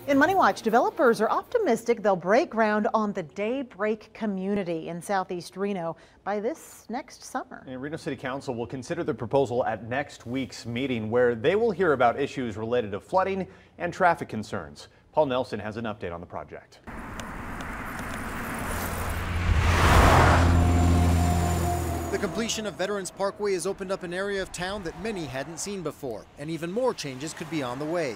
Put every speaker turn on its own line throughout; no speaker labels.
In Money Watch, developers are optimistic they'll break ground on the Daybreak community in southeast Reno by this next summer.
And Reno City Council will consider the proposal at next week's meeting, where they will hear about issues related to flooding and traffic concerns. Paul Nelson has an update on the project.
The completion of Veterans Parkway has opened up an area of town that many hadn't seen before, and even more changes could be on the way.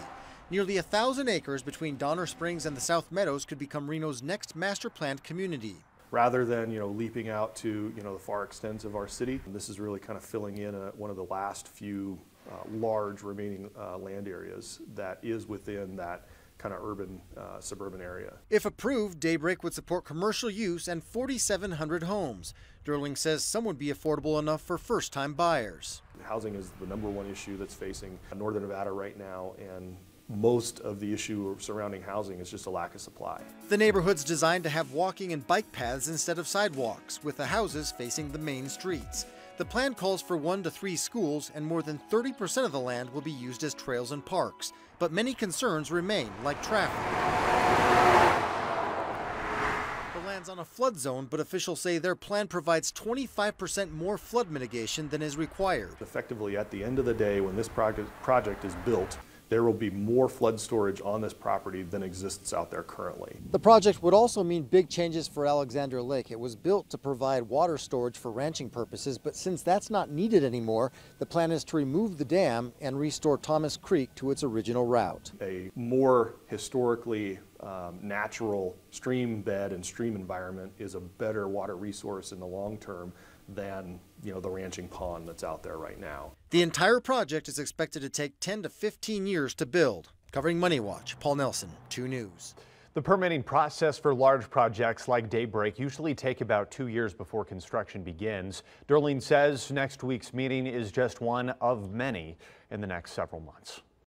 Nearly 1,000 acres between Donner Springs and the South Meadows could become Reno's next master planned community.
Rather than, leaping out to, the far extents of our city, this is really kind of filling in one of the last few large remaining land areas that is within that kind of urban, suburban area.
If approved, Daybreak would support commercial use and 4,700 homes. Derling says some would be affordable enough for first-time buyers.
Housing is the #1 issue that's facing northern Nevada right now, and most of the issue surrounding housing is just a lack of supply.
The neighborhood's designed to have walking and bike paths instead of sidewalks, with the houses facing the main streets. The plan calls for 1 to 3 schools, and more than 30% of the land will be used as trails and parks. But many concerns remain, like traffic. The land's on a flood zone, but officials say their plan provides 25% more flood mitigation than is required.
Effectively, at the end of the day, when this project is built, there will be more flood storage on this property than exists out there currently.
The project would also mean big changes for Alexander Lake. It was built to provide water storage for ranching purposes, but since that's not needed anymore, the plan is to remove the dam and restore Thomas Creek to its original route.
A more historically natural stream bed and stream environment is a better water resource in the long term than the ranching pond that's out there right now.
The entire project is expected to take 10 to 15 years to build. Covering Money Watch, Paul Nelson, 2 News.
The permitting process for large projects like Daybreak usually take about 2 years before construction begins. Derling says next week's meeting is just one of many in the next several months.